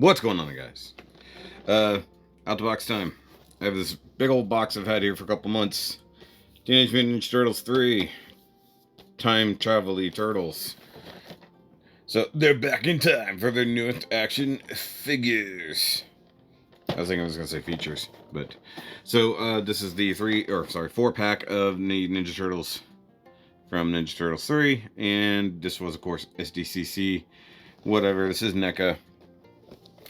What's going on, guys? Out the box time. I have this big old box I've had here for a couple months. Teenage Mutant Ninja Turtles 3. Time Travel-y Turtles. So, they're back in time for their newest action figures. I was thinking I was going to say features, but... So, this is the 4-pack of Ninja Turtles from Ninja Turtles 3, and this was, of course, SDCC, whatever. This is NECA.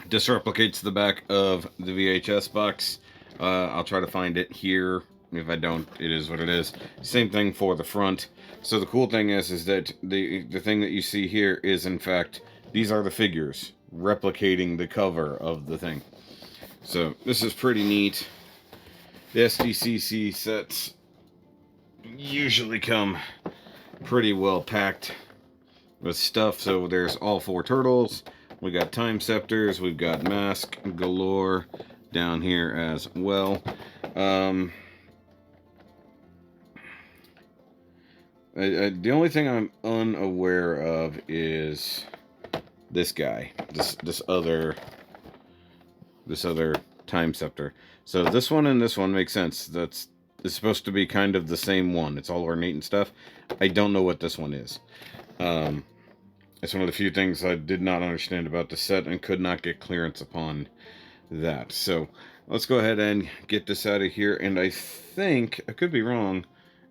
This replicates the back of the VHS box. I'll try to find it here. If I don't, it is what it is. Same thing for the front. So the cool thing is that the thing that you see here is, in fact, these are the figures replicating the cover of the thing. So this is pretty neat. The SDCC sets usually come pretty well packed with stuff. So there's all 4 turtles. We got time scepters. We've got mask galore down here as well. The only thing I'm unaware of is this guy, this other time scepter. So this one and this one makes sense. It's supposed to be kind of the same one. It's all ornate and stuff. I don't know what this one is. It's one of the few things I did not understand about the set and could not get clearance upon that. So let's go ahead and get this out of here. And I think, I could be wrong,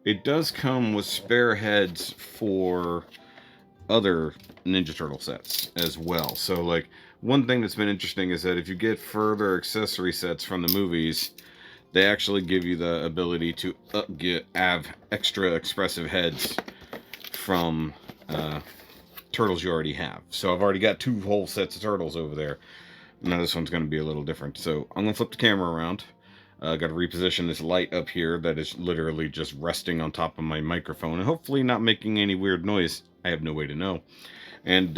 it does come with spare heads for other Ninja Turtle sets as well. So, like, one thing that's been interesting is that if you get further accessory sets from the movies, they actually give you the ability to have extra expressive heads from turtles you already have. So I've already got 2 whole sets of turtles over there. Now this one's going to be a little different. So I'm going to flip the camera around. Got to reposition this light up here that is literally just resting on top of my microphone and hopefully not making any weird noise. I have no way to know. And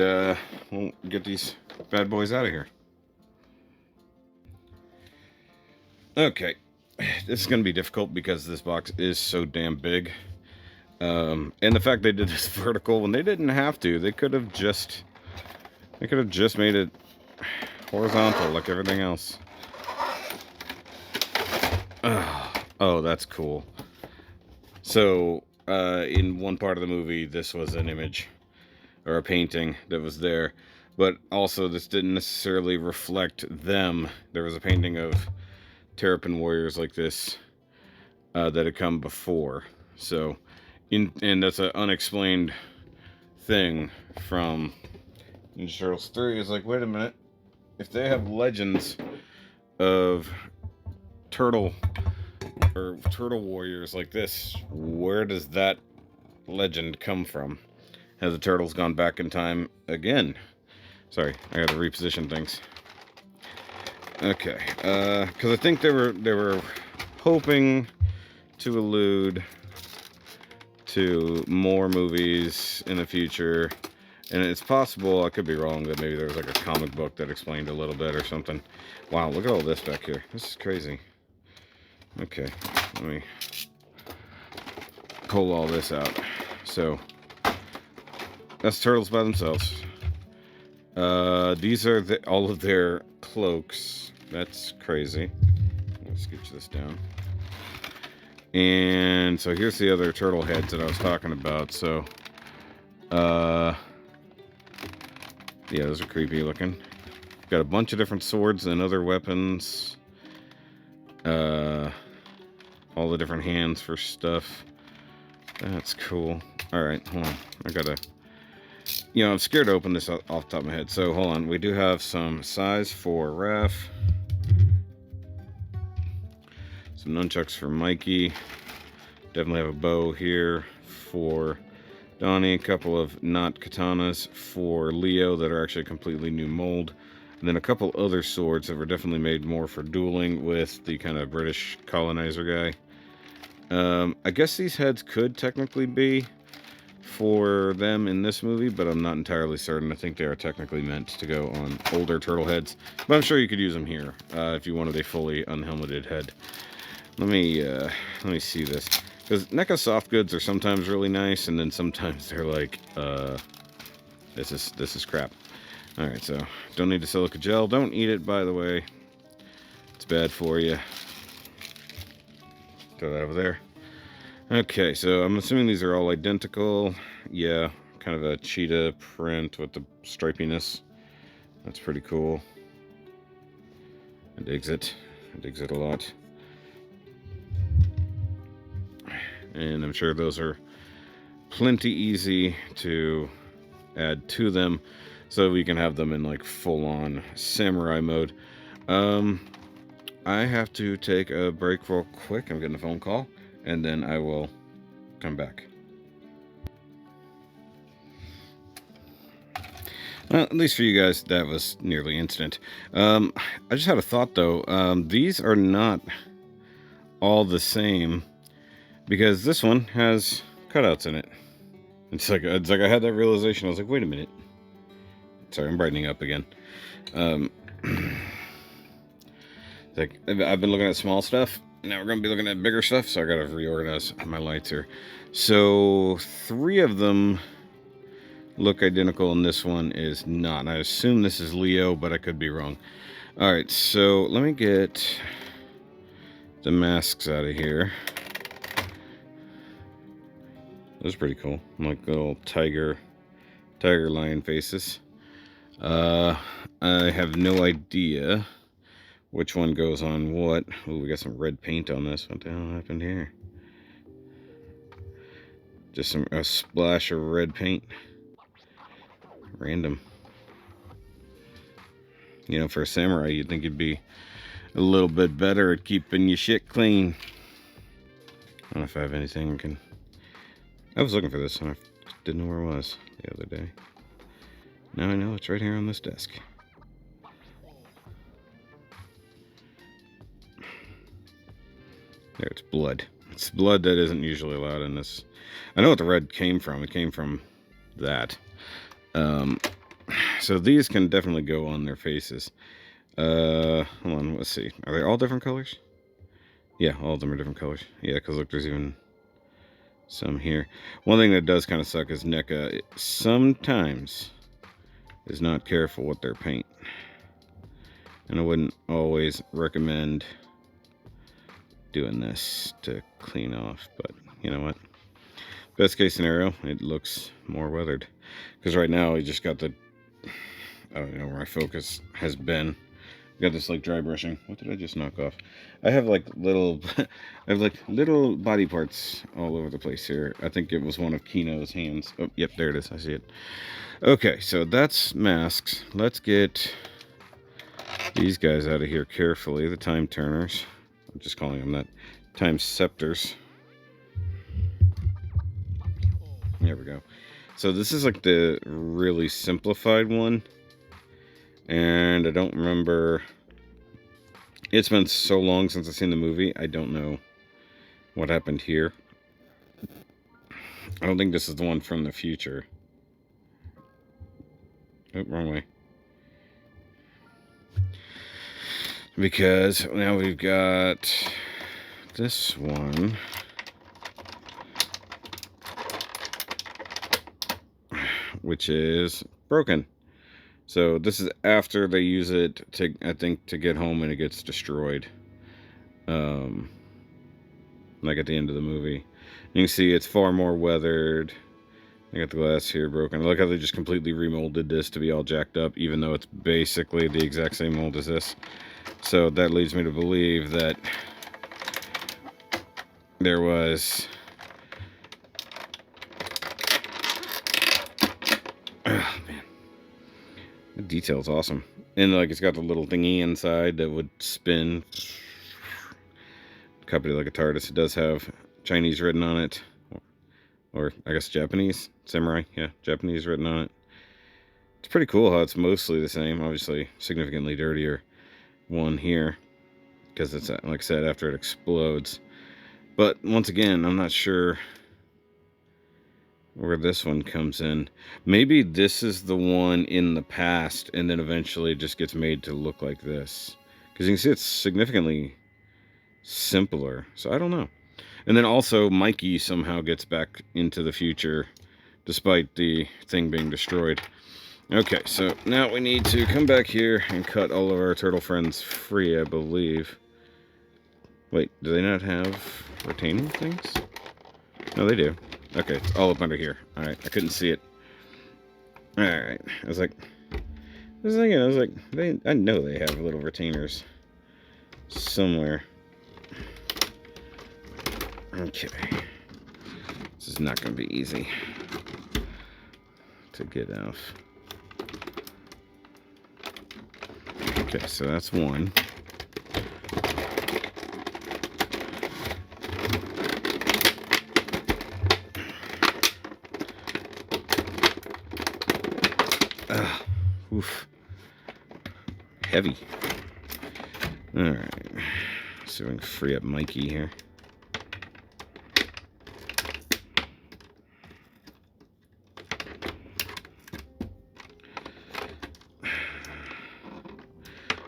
we'll get these bad boys out of here. Okay. This is going to be difficult because this box is so damn big. And the fact they did this vertical when they didn't have to, they could have just made it horizontal like everything else. Oh, that's cool. So, in one part of the movie, this was an image or a painting that was there, but also this didn't necessarily reflect them. There was a painting of Terrapin warriors like this that had come before. So, and that's an unexplained thing from Ninja Turtles 3. It's like, wait a minute, if they have legends of turtle warriors like this, where does that legend come from? Has the turtles gone back in time again? Sorry, I gotta reposition things. Okay, because I think they were hoping to allude to more movies in the future, and it's possible, I could be wrong, that maybe there was like a comic book that explained a little bit or something. Wow, look at all this back here. This is crazy. Okay, let me pull all this out. So that's turtles by themselves. These are all of their cloaks. That's crazy. Let's scooch this down. And so here's the other turtle heads that I was talking about. So, yeah, those are creepy looking. Got a bunch of different swords and other weapons. All the different hands for stuff. That's cool. Alright, hold on. I gotta... You know, I'm scared to open this off the top of my head. So, hold on. We do have some size for Raph. Some nunchucks for Mikey. Definitely have a bow here for Donnie. A couple of not katanas for Leo that are actually a completely new mold. And then a couple other swords that were definitely made more for dueling with the kind of British colonizer guy. I guess these heads could technically be for them in this movie, but I'm not entirely certain. I think they are technically meant to go on older turtle heads, but I'm sure you could use them here if you wanted a fully unhelmeted head. Let me see this, because NECA soft goods are sometimes really nice, and then sometimes they're like, this is crap. Alright, so don't need the silica gel. Don't eat it, by the way. It's bad for you. Throw that over there. Okay, so I'm assuming these are all identical. Yeah, kind of a cheetah print with the stripiness. That's pretty cool. It digs it. It digs it a lot. And I'm sure those are plenty easy to add to them, so we can have them in like full-on samurai mode. I have to take a break real quick. I'm getting a phone call, and then I will come back. Well, at least for you guys, that was nearly instant. I just had a thought though. These are not all the same, because this one has cutouts in it. It's like I had that realization. I was like, wait a minute. Sorry, I'm brightening up again. Like, I've been looking at small stuff. Now we're gonna be looking at bigger stuff, so I gotta reorganize my lights here. So 3 of them look identical, and this one is not. And I assume this is Leo, but I could be wrong. All right, so let me get the masks out of here. Those are pretty cool. Like little tiger lion faces. I have no idea which one goes on what. Oh, we got some red paint on this. What the hell happened here? Just a splash of red paint. Random. You know, for a samurai, you'd think you'd be a little bit better at keeping your shit clean. I don't know if I have anything I can... I was looking for this, and I didn't know where it was the other day. Now I know it's right here on this desk. There, it's blood. It's blood that isn't usually allowed in this. I know what the red came from. It came from that. So these can definitely go on their faces. Hold on, let's see. Are they all different colors? Yeah, all of them are different colors. Yeah, because look, there's even some here. One thing that does kind of suck is NECA sometimes is not careful with their paint. And I wouldn't always recommend doing this to clean off, but you know what? Best case scenario, it looks more weathered. Because right now, we just got the... I don't know where my focus has been. Got this like dry brushing. What did I just knock off? I have like little, I have like little body parts all over the place here. I think it was one of Kino's hands. Oh, yep, there it is. I see it. Okay, so that's masks. Let's get these guys out of here carefully. The time turners. I'm just calling them that. Time scepters. There we go. So this is like the really simplified one. And I don't remember. It's been so long since I've seen the movie. I don't know what happened here. I don't think this is the one from the future. Oh, wrong way. Because now we've got this one. Which is broken. So this is after they use it to, I think, to get home and it gets destroyed. Like at the end of the movie. You can see it's far more weathered. I got the glass here broken. I like how they just completely remolded this to be all jacked up, even though it's basically the exact same mold as this. So that leads me to believe that there was... Oh, man. The detail's awesome. And like it's got the little thingy inside that would spin. Copied it like a TARDIS. It does have Chinese written on it. Or I guess Japanese. Samurai. Yeah, Japanese written on it. It's pretty cool how it's mostly the same. Obviously significantly dirtier one here. Because it's, like I said, after it explodes. But once again, I'm not sure where this one comes in. Maybe this is the one in the past and then eventually just gets made to look like this. Because you can see it's significantly simpler. So I don't know. And then also Mikey somehow gets back into the future despite the thing being destroyed. Okay, so now we need to come back here and cut all of our turtle friends free, I believe. Wait, do they not have retaining things? No, they do. Okay, it's all up under here. Alright, I couldn't see it. Alright, I was like, I know they have little retainers somewhere. Okay. This is not going to be easy to get off. Okay, so that's one. Oof. Heavy. Alright. See if I can free up Mikey here.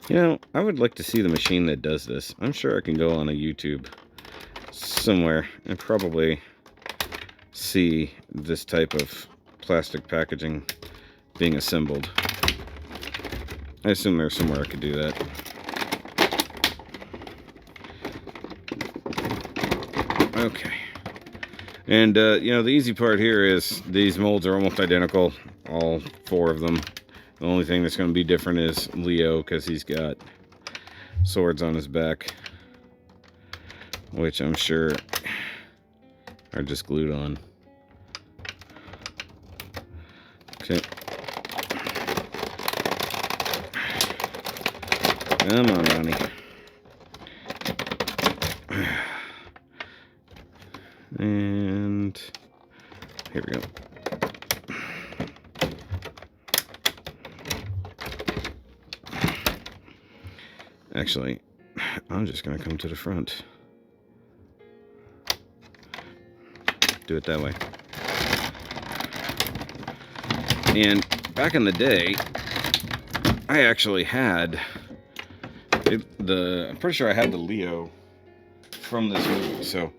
You know, I would like to see the machine that does this. I'm sure I can go on a YouTube somewhere and probably see this type of plastic packaging being assembled. I assume there's somewhere I could do that. Okay. And, you know, the easy part here is these molds are almost identical, all four of them. The only thing that's going to be different is Leo, because he's got swords on his back, which I'm sure are just glued on. Okay. Come on, Ronnie. And here we go. Actually, I'm just going to come to the front. Do it that way. And back in the day, I actually had I'm pretty sure I had the Leo from this movie. So,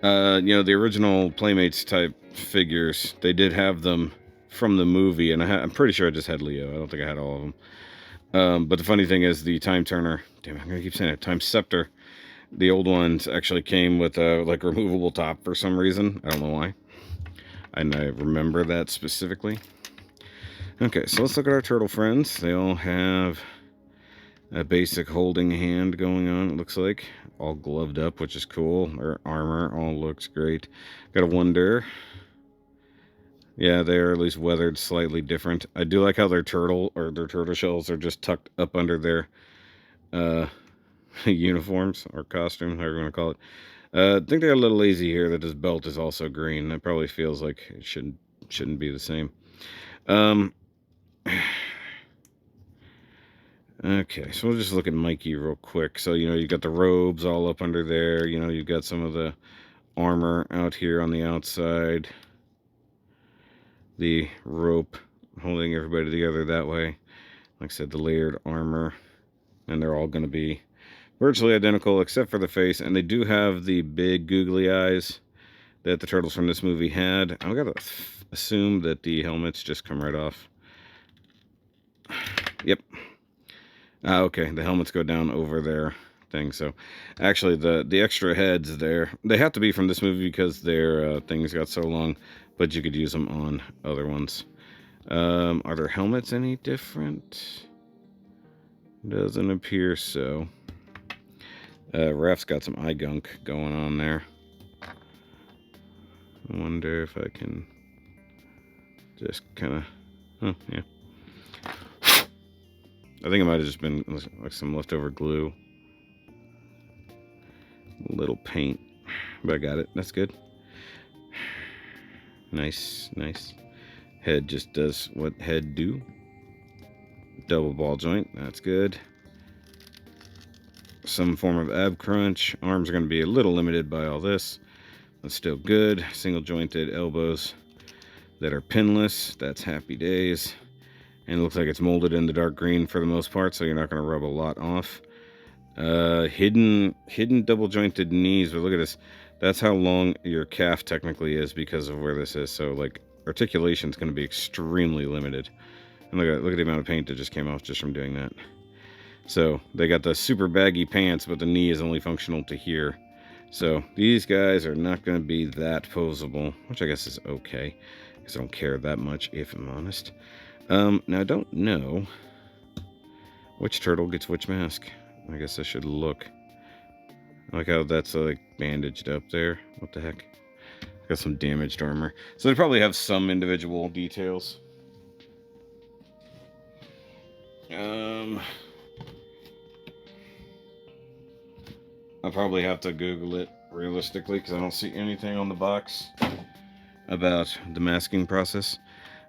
you know, the original Playmates type figures, they did have them from the movie, and I'm pretty sure I just had Leo. I don't think I had all of them. But the funny thing is, the Time Turner, damn, I'm gonna keep saying it, Time Scepter, the old ones actually came with a like removable top for some reason. I don't know why. And I remember that specifically. Okay, so let's look at our turtle friends. They all have a basic holding hand going on, it looks like. All gloved up, which is cool. Their armor all looks great. Gotta wonder. Yeah, they're at least weathered slightly different. I do like how their turtle shells are just tucked up under their uniforms or costume, however you want to call it. I think they're a little lazy here that this belt is also green. That probably feels like it shouldn't be the same. Okay, so we'll just look at Mikey real quick. So, you know, you got the robes all up under there. You know, you've got some of the armor out here on the outside. The rope holding everybody together that way. Like I said, the layered armor. And they're all going to be virtually identical except for the face. And they do have the big googly eyes that the turtles from this movie had. I've got to assume that the helmets just come right off. Yep. Okay, the helmets go down over their thing. So, actually, the extra heads there, they have to be from this movie because their things got so long, but you could use them on other ones. Are their helmets any different? Doesn't appear so. Raph's got some eye gunk going on there. I wonder if I can just kind of... Oh, yeah. I think it might have just been like some leftover glue. A little paint. But I got it. That's good. Nice, nice. Head just does what head do. Double ball joint. That's good. Some form of ab crunch. Arms are going to be a little limited by all this. But still good. Single jointed elbows that are pinless. That's happy days. And it looks like it's molded in the dark green for the most part, so you're not going to rub a lot off. Hidden double jointed knees, but look at this. That's how long your calf technically is because of where this is. So, like, articulation is going to be extremely limited And look at the amount of paint that just came off just from doing that. So they got the super baggy pants, but the knee is only functional to here. So these guys are not going to be that posable, which I guess is okay, because I don't care that much, if I'm honest. Now I don't know which turtle gets which mask. I guess I should look. I like how that's like bandaged up there. What the heck? Got some damaged armor. So they probably have some individual details. I'll probably have to Google it realistically because I don't see anything on the box about the masking process.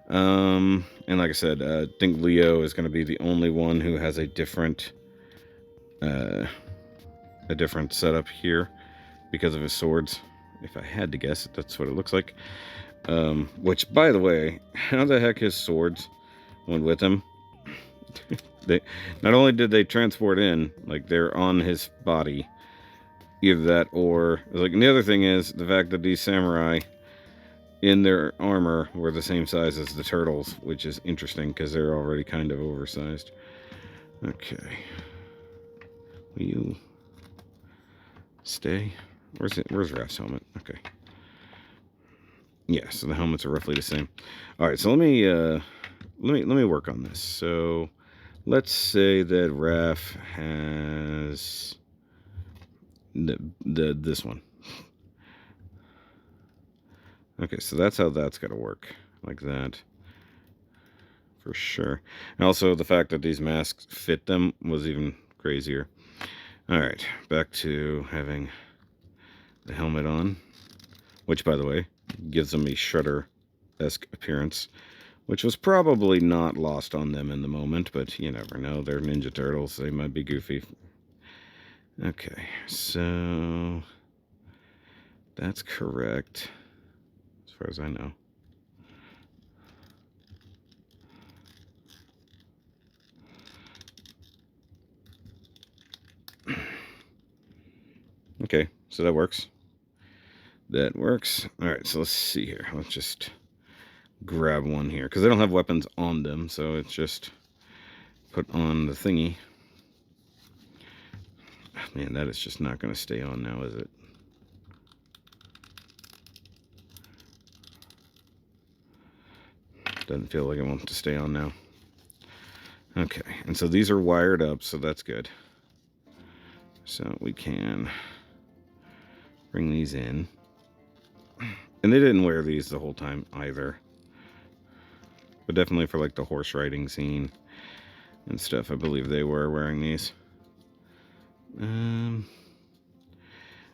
And like I said, I think Leo is going to be the only one who has a different setup here because of his swords. If I had to guess, that's what it looks like. Which, by the way, how the heck his swords went with him? They not only did they transport in, like they're on his body. Either that or like, and the other thing is the fact that these samurai in their armor were the same size as the turtles, which is interesting because they're already kind of oversized. Okay, will you stay? Where's Raph's helmet? Okay, yeah, so the helmets are roughly the same. All right, so let me work on this. So let's say that Raph has this one. Okay, so that's how that's got to work, like that, for sure. And also the fact that these masks fit them was even crazier. All right, back to having the helmet on, which, by the way, gives them a Shredder-esque appearance, which was probably not lost on them in the moment, but you never know. They're Ninja Turtles. They might be goofy. Okay, so that's correct, as far as I know. Okay, so that works. That works. All right, so let's see here. Let's just grab one here, because they don't have weapons on them, so it's just put on the thingy. Man, that is just not going to stay on now, is it? Doesn't feel like it wants to stay on now. Okay, and so these are wired up, so that's good. So we can bring these in. And they didn't wear these the whole time either. But definitely for like the horse riding scene and stuff, I believe they were wearing these.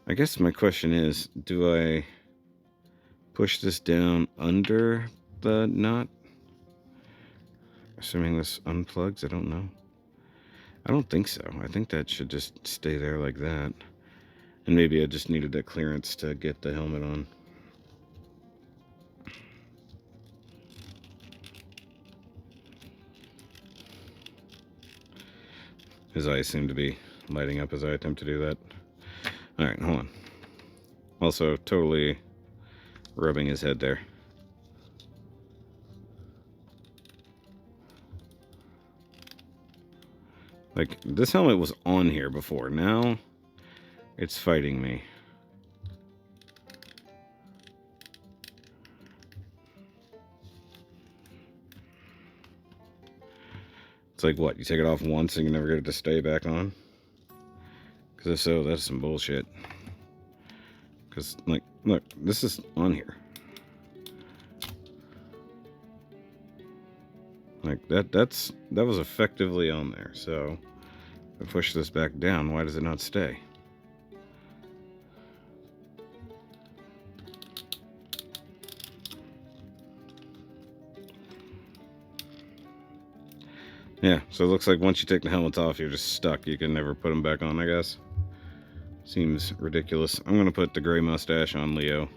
I guess my question is, do I push this down under the knot? Assuming this unplugs, I don't know. I don't think so. I think that should just stay there like that. And maybe I just needed that clearance to get the helmet on. His eyes seem to be lighting up as I attempt to do that. Alright, hold on. Also, totally rubbing his head there. Like, this helmet was on here before. Now, it's fighting me. It's like, what, you take it off once and you never get it to stay back on? Because if so, that's some bullshit. Because, like, look, this is on here. Like, that was effectively on there. So, if I push this back down, why does it not stay? Yeah, so it looks like once you take the helmets off, you're just stuck. You can never put them back on, I guess. Seems ridiculous. I'm going to put the gray mustache on Leo.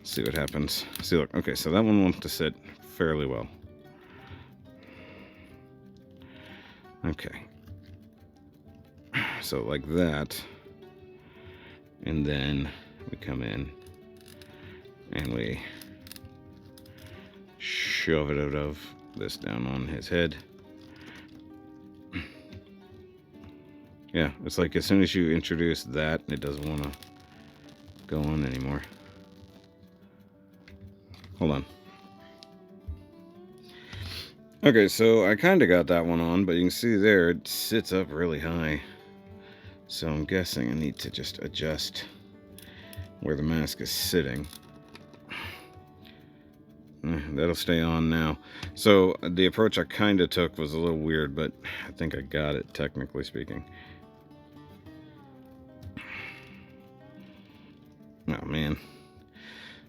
See what happens. See, look. Okay, so that one wants to sit fairly well. Okay. So like that. And then we come in and we shove it out of this down on his head. Yeah, it's like as soon as you introduce that, it doesn't want to go on anymore. Hold on. Okay, so I kind of got that one on, but you can see there it sits up really high. So I'm guessing I need to just adjust where the mask is sitting. That'll stay on now. So the approach I kind of took was a little weird, but I think I got it, technically speaking. Oh man,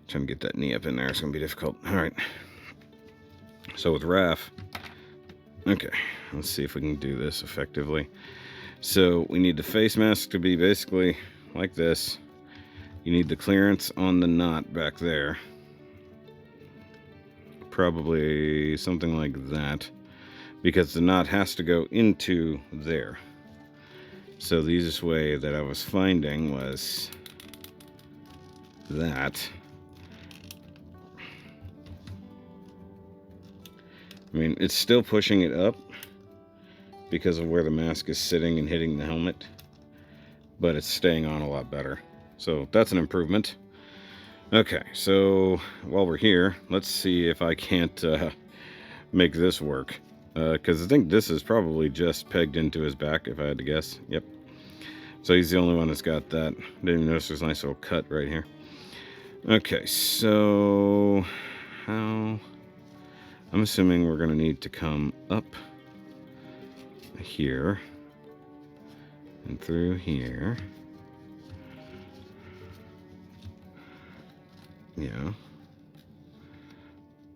trying to get that knee up in there is going to be difficult. All right. So with Raph, okay, let's see if we can do this effectively. So we need the face mask to be basically like this. You need the clearance on the knot back there. Probably something like that, because the knot has to go into there. So the easiest way that I was finding was that. I mean, it's still pushing it up because of where the mask is sitting and hitting the helmet, but it's staying on a lot better. So that's an improvement. Okay, so while we're here, let's see if I can't make this work. Because I think this is probably just pegged into his back, if I had to guess. Yep. So he's the only one that's got that. Didn't even notice there's a nice little cut right here. Okay, so how... I'm assuming we're going to need to come up here and through here. Yeah.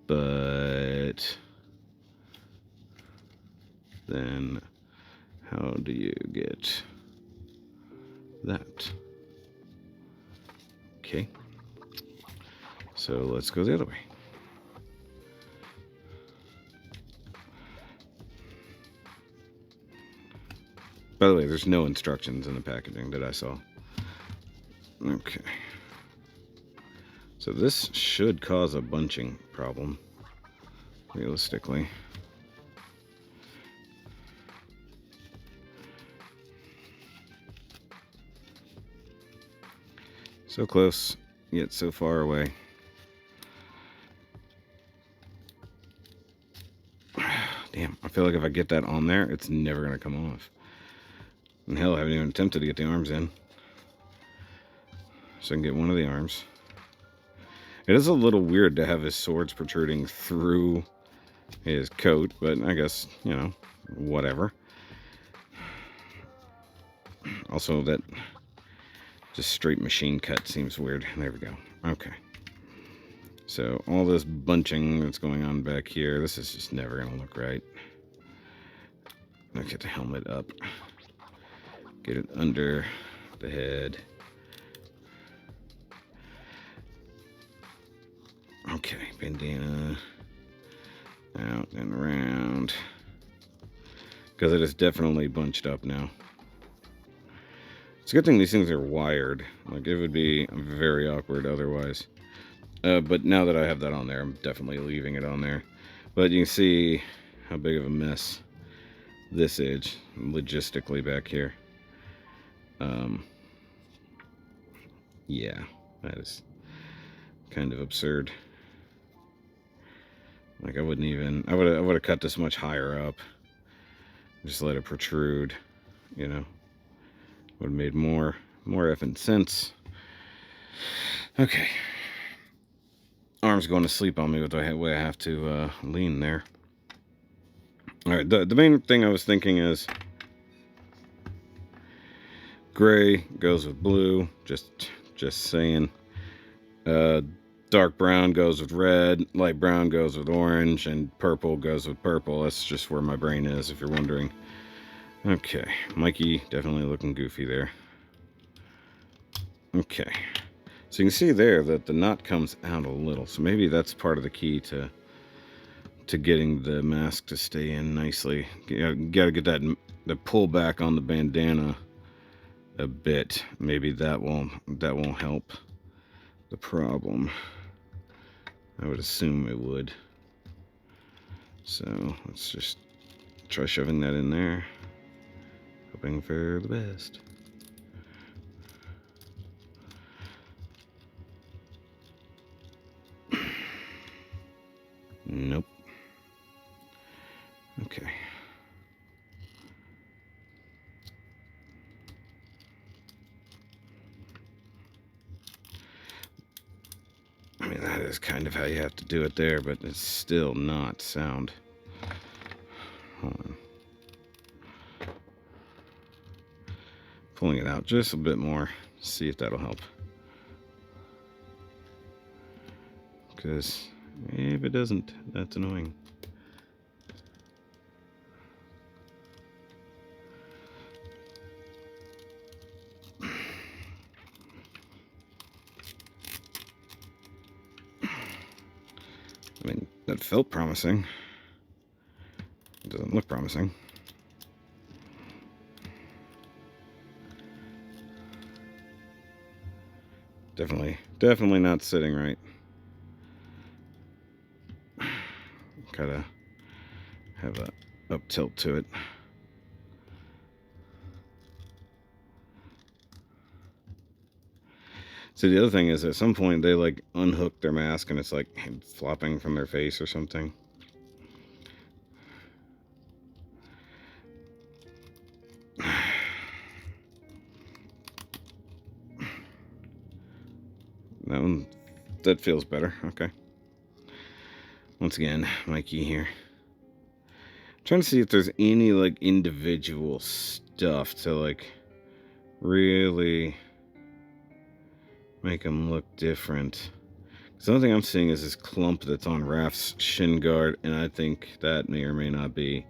But then how do you get that? Okay. So let's go the other way. By the way, there's no instructions in the packaging that I saw. Okay. So this should cause a bunching problem, realistically. So close, yet so far away. Damn, I feel like if I get that on there, it's never going to come off. And hell, I haven't even attempted to get the arms in. So I can get one of the arms. It is a little weird to have his swords protruding through his coat, but I guess, you know, whatever. Also, that just straight machine cut seems weird. There we go. Okay. So all this bunching that's going on back here, this is just never going to look right. Let's get the helmet up. Get it under the head. Okay, bandana out and around, because it is definitely bunched up now. It's a good thing these things are wired. Like, it would be very awkward otherwise. But now that I have that on there, I'm definitely leaving it on there. But you can see how big of a mess this is logistically back here. Yeah, that is kind of absurd. Like, I wouldn't even, I would have cut this much higher up. Just let it protrude, you know. Would have made more effing sense. Okay. Arm's going to sleep on me with the way I have to lean there. Alright, the main thing I was thinking is gray goes with blue, just saying. Dark brown goes with red, light brown goes with orange, and purple goes with purple. That's just where my brain is, if you're wondering. Okay, Mikey definitely looking goofy there. Okay, so you can see there that the knot comes out a little, so maybe that's part of the key to getting the mask to stay in nicely. You gotta get the pull back on the bandana a bit. Maybe that won't help the problem. I would assume it would. So let's just try shoving that in there, hoping for the best. Nope. Okay. I mean, that is kind of how you have to do it there, but it's still not sound. Hold on. Pulling it out just a bit more, see if that'll help. Because if it doesn't, that's annoying. I mean, that felt promising. It doesn't look promising. Definitely not sitting right. Gotta have a up tilt to it. So the other thing is, at some point they like unhook their mask and it's like flopping from their face or something. That feels better. Okay. Once again, Mikey here. Trying to see if there's any like individual stuff to like really make them look different. Because the only thing I'm seeing is this clump that's on Raph's shin guard, and I think that may or may not be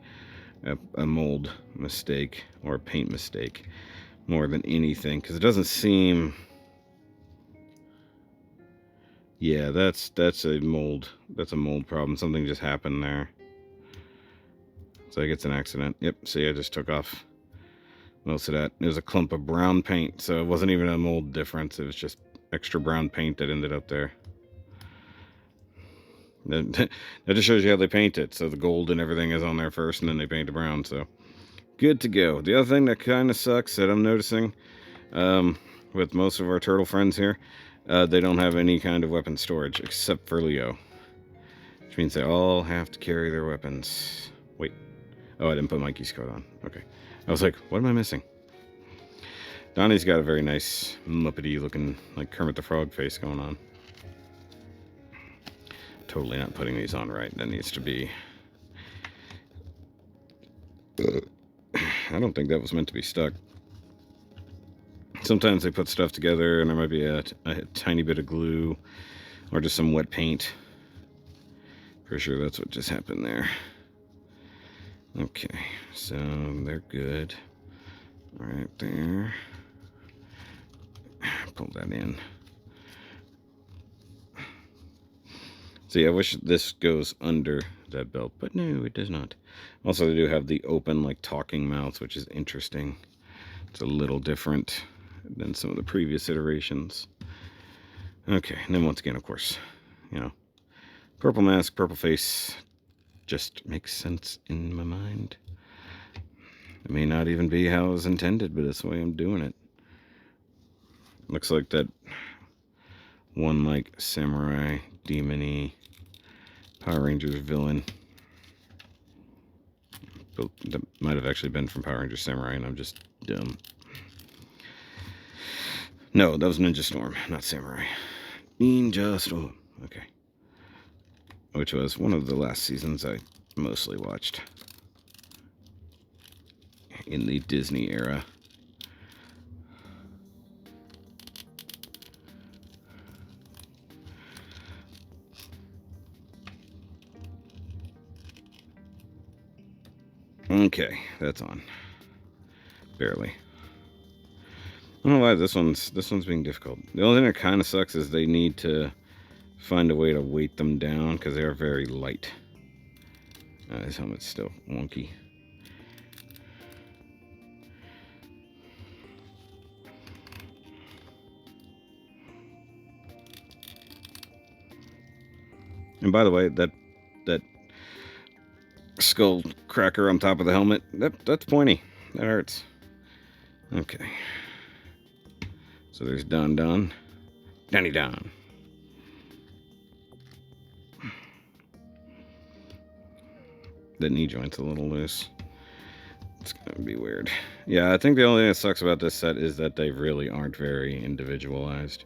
a mold mistake or a paint mistake more than anything, because it doesn't seem... Yeah, that's a mold. That's a mold problem. Something just happened there. So I think it's an accident. Yep, see, I just took off most of that. It was a clump of brown paint, so it wasn't even a mold difference. It was just extra brown paint that ended up there. That just shows you how they paint it. So the gold and everything is on there first, and then they paint it brown. So good to go. The other thing that kind of sucks that I'm noticing with most of our turtle friends here, they don't have any kind of weapon storage except for Leo, which means they all have to carry their weapons. Wait. Oh, I didn't put Mikey's coat on. Okay. I was like, what am I missing? Donnie's got a very nice Muppety looking, like Kermit the Frog face going on. Totally not putting these on right. That needs to be... I don't think that was meant to be stuck. Sometimes they put stuff together and there might be a tiny bit of glue or just some wet paint. For sure that's what just happened there. Okay, so they're good. Right there. Pull that in. See, I wish this goes under that belt, but no, it does not. Also, they do have the open, like, talking mouths, which is interesting. It's a little different than some of the previous iterations. Okay, and then once again, of course, you know, purple mask, purple face, just makes sense in my mind. It may not even be how it was intended, but that's the way I'm doing it. Looks like that one, like, samurai, demon-y, Power Rangers villain. But that might have actually been from Power Rangers Samurai, and I'm just dumb. No, that was Ninja Storm, not Samurai. Ninja Storm. Okay. Which was one of the last seasons I mostly watched in the Disney era. Okay, that's on. Barely. I don't know why this one's being difficult. The only thing that kind of sucks is they need to find a way to weight them down because they are very light. This helmet's still wonky. And by the way, that skull cracker on top of the helmet. That's pointy. That hurts. Okay. So there's Don. Donnie Don. The knee joint's a little loose. It's gonna be weird. Yeah, I think the only thing that sucks about this set is that they really aren't very individualized.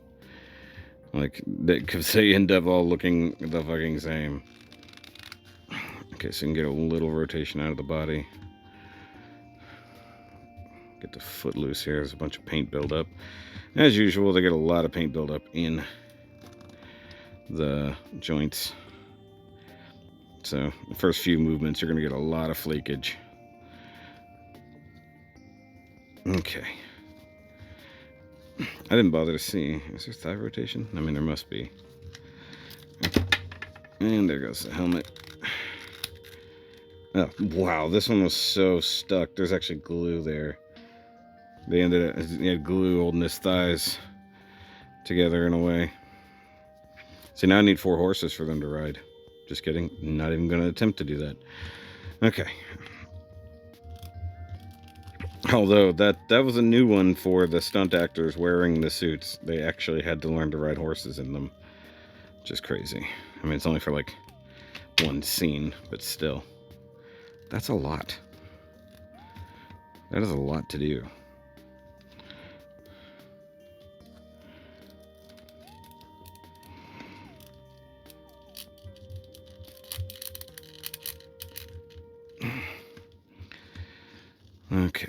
Like, because they end up all looking the fucking same. Okay, so you can get a little rotation out of the body. Get the foot loose here. There's a bunch of paint buildup. As usual, they get a lot of paint buildup in the joints. So the first few movements, you're going to get a lot of flakage. Okay. I didn't bother to see. Is there thigh rotation? I mean, there must be. And there goes the helmet. Oh, wow, this one was so stuck. There's actually glue there. They ended up, he had glue holding his thighs together in a way. See, now I need 4 horses for them to ride. Just kidding. Not even going to attempt to do that. Okay. Although, that was a new one for the stunt actors wearing the suits. They actually had to learn to ride horses in them. Just crazy. I mean, it's only for like one scene, but still. That's a lot. That is a lot to do. Okay.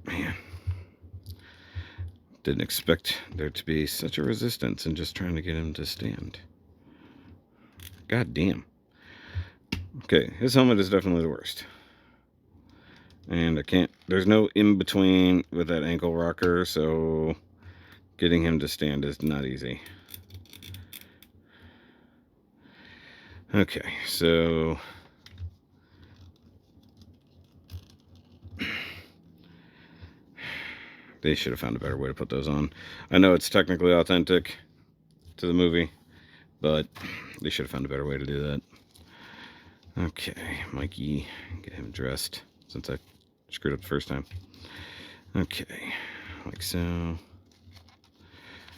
Man. Didn't expect there to be such a resistance in just trying to get him to stand. God damn. Okay, his helmet is definitely the worst. And I can't, there's no in between with that ankle rocker, so getting him to stand is not easy. Okay, so they should have found a better way to put those on. I know it's technically authentic to the movie, but they should have found a better way to do that. Okay, Mikey, get him dressed since I screwed up the first time. Okay, like so.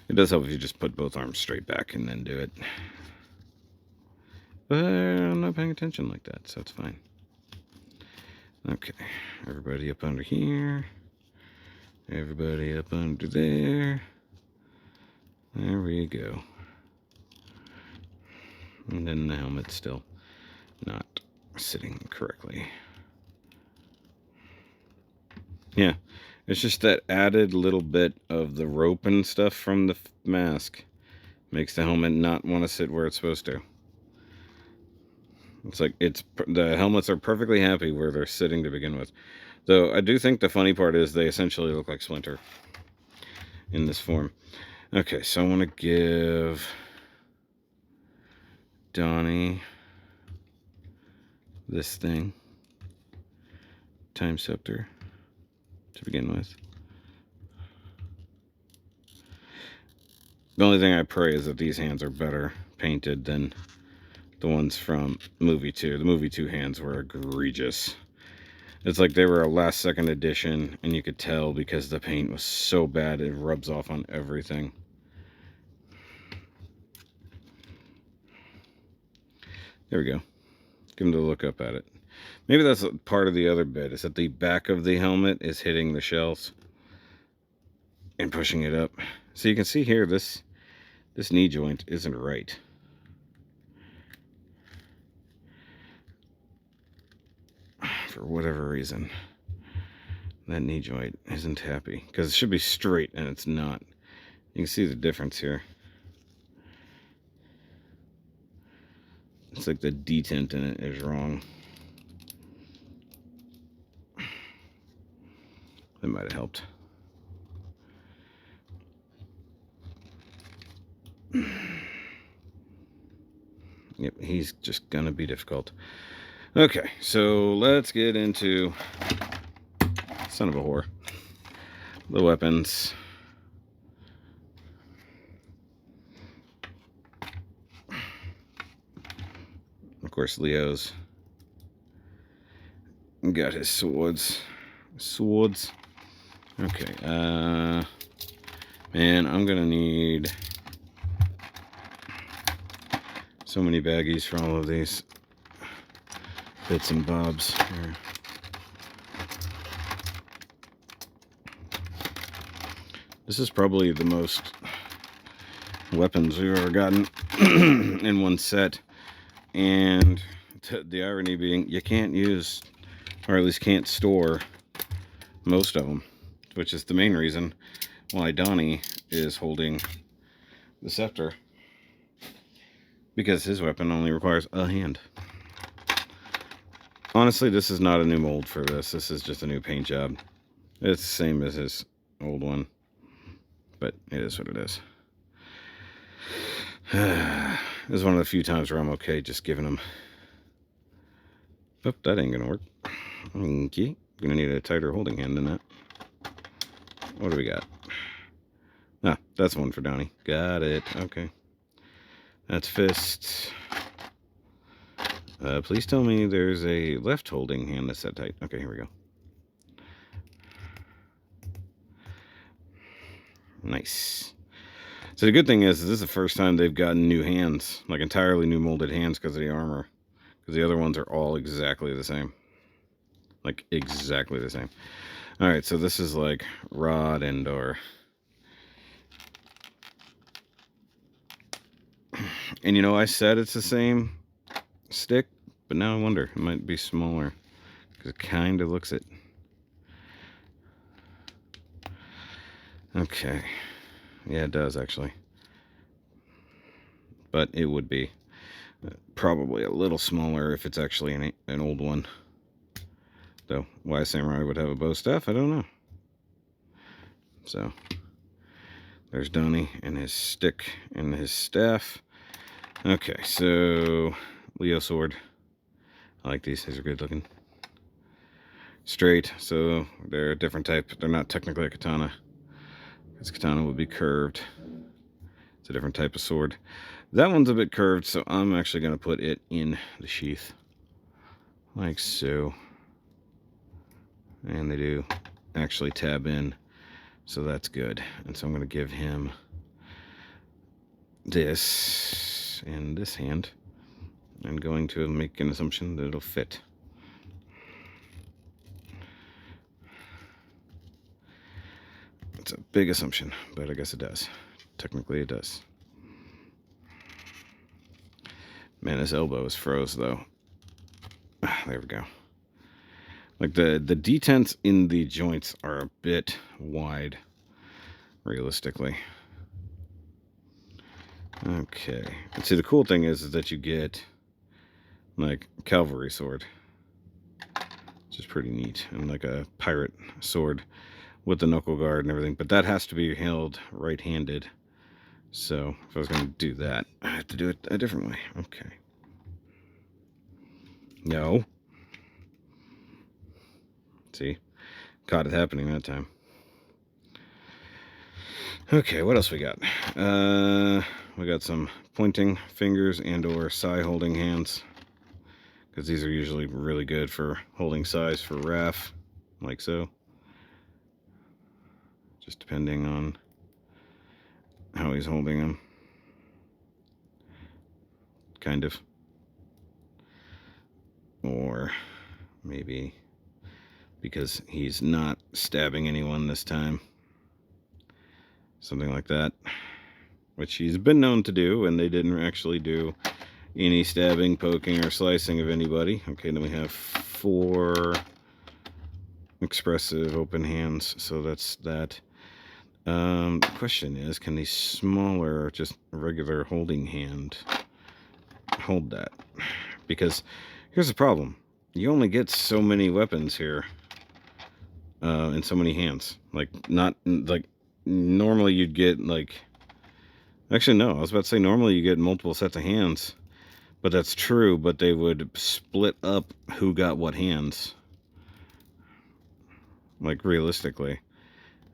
It does help if you just put both arms straight back and then do it. But I'm not paying attention like that, so it's fine. Okay, everybody up under here. Everybody up under there. There we go. And then the helmet's still not sitting correctly. Yeah, it's just that added little bit of the rope and stuff from the mask makes the helmet not want to sit where it's supposed to. It's like the helmets are perfectly happy where they're sitting to begin with. Though I do think the funny part is they essentially look like Splinter in this form. Okay, so I want to give Donnie this thing, Time Scepter, to begin with. The only thing I pray is that these hands are better painted than the ones from movie 2. The movie 2 hands were egregious. It's like they were a last second edition, and you could tell because the paint was so bad it rubs off on everything. There we go. Give him to look up at it. Maybe that's part of the other bit, is that the back of the helmet is hitting the shells and pushing it up. So you can see here, this knee joint isn't right. For whatever reason, that knee joint isn't happy, because it should be straight and it's not. You can see the difference here. It's like the detent in it is wrong. That might have helped. Yep, he's just gonna be difficult. Okay, so let's get into, son of a whore, the weapons. course, Leo's got his swords. Okay, man, I'm gonna need so many baggies for all of these bits and bobs here. This is probably the most weapons we've ever gotten in one set, and the irony being you can't use, or at least can't store, most of them, which is the main reason why Donnie is holding the scepter, because his weapon only requires a hand. Honestly, this is not a new mold for this. This is just a new paint job. It's the same as his old one, but it is what it is. This is one of the few times where I'm okay just giving him... Oh, that ain't gonna work. Okay. Gonna need a tighter holding hand than that. What do we got? Ah, that's one for Donnie. Got it. Okay. That's fist. Please tell me there's a left holding hand that's that tight. Okay, here we go. Nice. So the good thing is this is the first time they've gotten new hands, like entirely new molded hands because of the armor. Because the other ones are all exactly the same. Like, exactly the same. Alright, so this is like rod and or... And you know, I said it's the same stick, but now I wonder, it might be smaller. Because it kind of looks it. Okay. Yeah, it does actually. But it would be probably a little smaller if it's actually an old one. Though, why Samurai would have a bow staff, I don't know. So, there's Donnie and his stick and his staff. Okay, so Leo sword. I like these. These are good looking. Straight, so they're a different type. They're not technically a katana. This katana would be curved. It's a different type of sword. That one's a bit curved, so I'm actually going to put it in the sheath. Like so. And they do actually tab in, so that's good. And so I'm going to give him this in this hand. I'm going to make an assumption that it'll fit. It's a big assumption, but I guess it does. Technically it does. Man, his elbow is froze though. There we go. Like the detents in the joints are a bit wide, realistically. Okay. And see, the cool thing is that you get like cavalry sword, which is pretty neat, and like a pirate sword with the knuckle guard and everything, but that has to be held right-handed. So if I was going to do that, I have to do it a different way. Okay. No. See, caught it happening that time. Okay, what else we got? We got some pointing fingers and or sai holding hands, because these are usually really good for holding sais for Raph, like so. Just depending on how he's holding them. Kind of. Or maybe because he's not stabbing anyone this time. Something like that. Which he's been known to do, and they didn't actually do any stabbing, poking, or slicing of anybody. Okay, then we have 4 expressive open hands, so that's that. The question is, can the smaller, just regular holding hand hold that? Because here's the problem. You only get so many weapons here in so many hands. Like, not, like, normally you'd get, like... Actually, no, I was about to say normally you get multiple sets of hands. But that's true, but they would split up who got what hands. Like, realistically.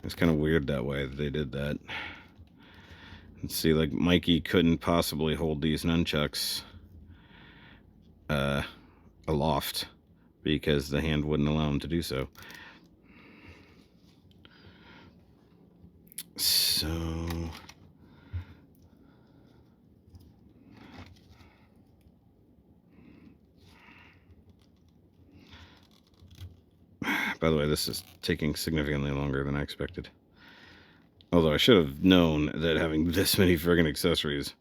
It's kind of weird that way that they did that. Let's see, like, Mikey couldn't possibly hold these nunchucks aloft because the hand wouldn't allow him to do so. So by the way, this is taking significantly longer than I expected. Although I should have known that having this many friggin' accessories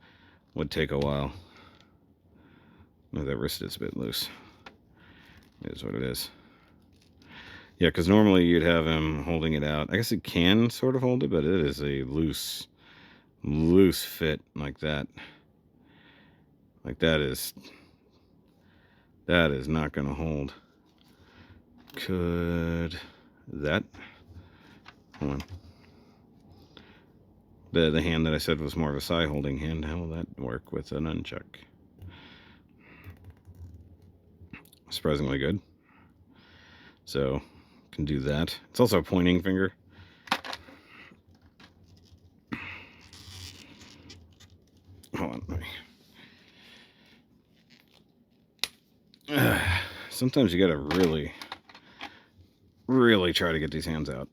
would take a while. Oh, that wrist is a bit loose. It is what it is. Yeah, because normally you'd have him holding it out. I guess he can sort of hold it, but it is a loose fit like that. Like that is not going to hold. Could that? Hold on. The hand that I said was more of a side holding hand. How will that work with an nunchuck? Surprisingly good. So can do that. It's also a pointing finger. Hold on. Sometimes you gotta really try to get these hands out.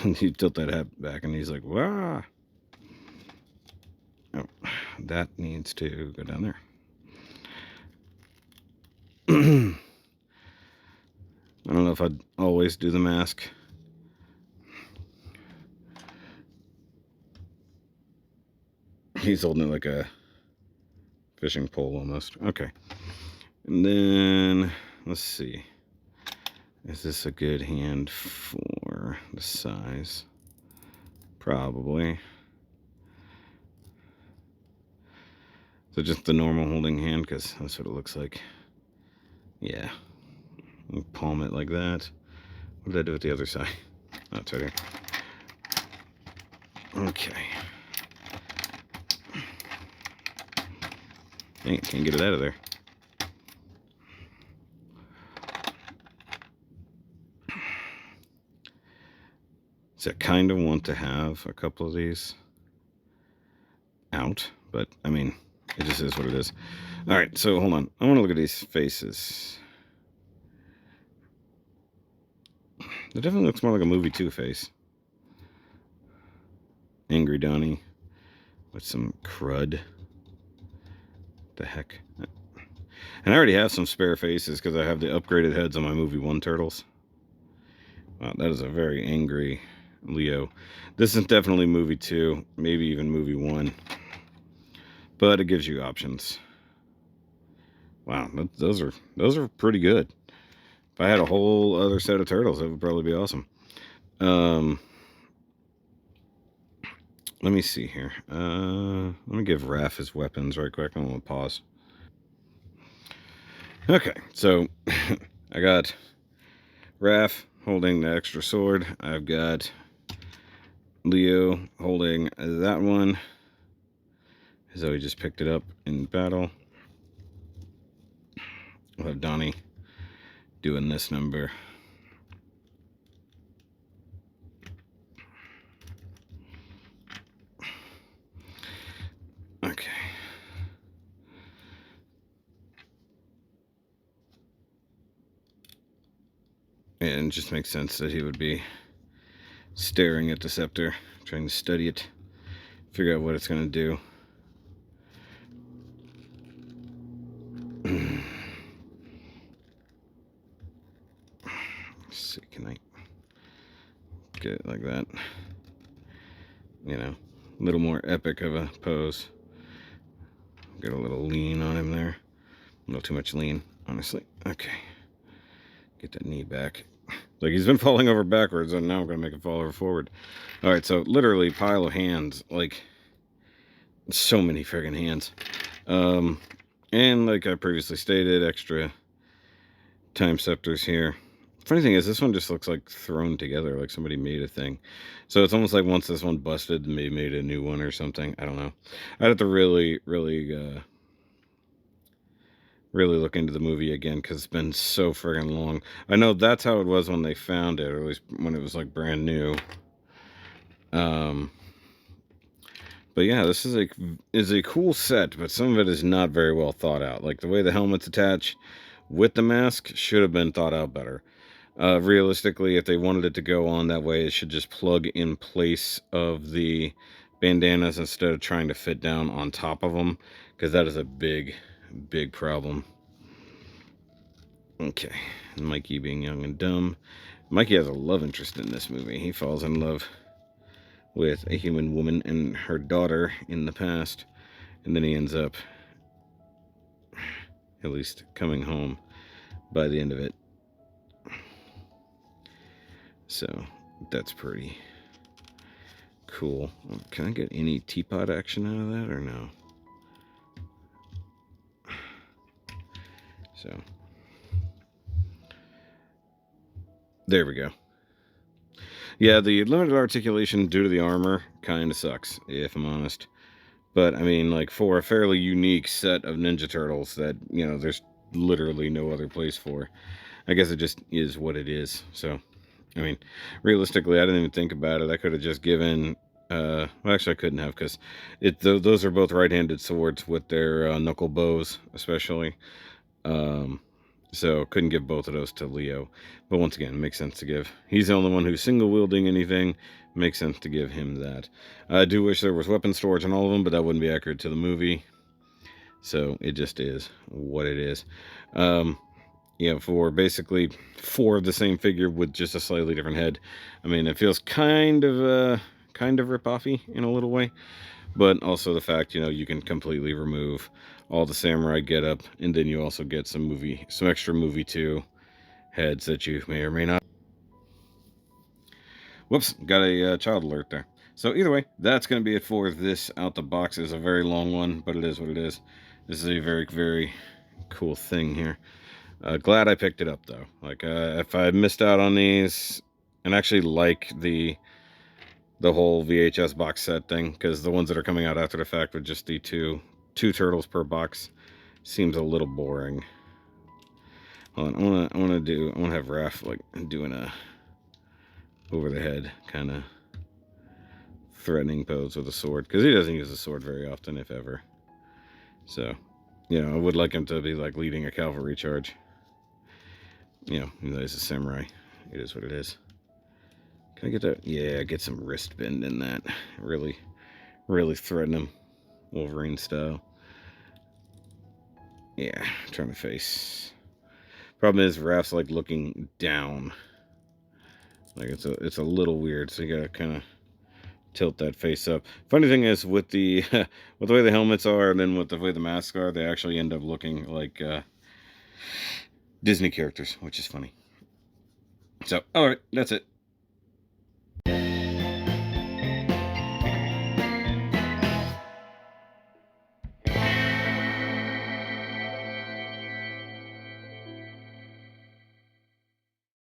You tilt that head back and he's like, "Wah!" Oh, that needs to go down there. I don't know if I'd always do the mask. He's holding it like a fishing pole almost. Okay. And then, let's see. Is this a good hand for the size? Probably. So just the normal holding hand, because that's what it looks like. Yeah. Palm it like that. What did I do with the other side? Oh, it's right here. Okay. Dang it, can't get it out of there. So I kind of want to have a couple of these out, but I mean, it just is what it is. All right, so hold on. I want to look at these faces. It definitely looks more like a movie 2 face. Angry Donnie with some crud. The heck? And I already have some spare faces because I have the upgraded heads on my movie 1 turtles. Wow, that is a very angry Leo. This is definitely movie 2, maybe even movie 1. But it gives you options. Wow, those are pretty good. If I had a whole other set of turtles, that would probably be awesome. Let me see here. Let me give Raph his weapons right quick. I'm gonna pause. Okay, so I got Raph holding the extra sword. I've got Leo holding that one, as though he just picked it up in battle. We'll have Donnie doing this number. Okay. And it just makes sense that he would be staring at the scepter, trying to study it, figure out what it's going to do. Let's see, can I get it like that? You know, a little more epic of a pose. Get a little lean on him there. A little too much lean, honestly. Okay. Get that knee back. Like, he's been falling over backwards, and now I'm going to make him fall over forward. Alright, so literally pile of hands. Like, so many friggin' hands. And like I previously stated, extra time scepters here. Funny thing is, this one just looks like thrown together, like somebody made a thing. So it's almost like once this one busted, they made a new one or something. I don't know. I'd have to really really look into the movie again because it's been so friggin' long. I know that's how it was when they found it, or at least when it was like brand new. But yeah, this is a cool set, but some of it is not very well thought out. Like the way the helmet's attached with the mask should have been thought out better. Realistically, if they wanted it to go on that way, it should just plug in place of the bandanas instead of trying to fit down on top of them, because that is a big problem. Okay, Mikey being young and dumb. Mikey has a love interest in this movie. He falls in love with a human woman and her daughter in the past, and then he ends up at least coming home by the end of it. So that's pretty cool. Can I get any teapot action out of that or no? So there we go. Yeah, the limited articulation due to the armor kind of sucks, if I'm honest. But, I mean, like, for a fairly unique set of Ninja Turtles that, you know, there's literally no other place for, I guess it just is what it is. So, I mean, realistically, I didn't even think about it. I could have just given, well, actually, I couldn't have, because those are both right-handed swords with their knuckle bows, especially. So couldn't give both of those to Leo. But once again, it makes sense to give. He's the only one who's single-wielding anything. Makes sense to give him that. I do wish there was weapon storage on all of them, but that wouldn't be accurate to the movie. So it just is what it is. You know, for basically 4 of the same figure with just a slightly different head. I mean, it feels kind of rip-offy in a little way. But also the fact, you know, you can completely remove all the samurai getup, and then you also get some extra movie 2 heads that you may or may not. Whoops, got a child alert there. So either way, that's going to be it for this out the box. It's a very long one, but it is what it is. This is a very, very cool thing here. Glad I picked it up though. Like, if I missed out on these, and actually like the whole VHS box set thing, because the ones that are coming out after the fact with just the two turtles per box seems a little boring. Hold on, I want to have Raph like doing a over the head kind of threatening pose with a sword, because he doesn't use a sword very often, if ever. So, you know, I would like him to be like leading a cavalry charge. You know, he's a samurai. It is what it is. Can I get that? Yeah, get some wrist bend in that. Really threaten him, Wolverine style. Yeah, trying to face. Problem is, Raph's like looking down. Like it's a little weird, so you gotta kind of tilt that face up. Funny thing is, with the with the way the helmets are, and then with the way the masks are, they actually end up looking like Disney characters, which is funny. So, all right, that's it.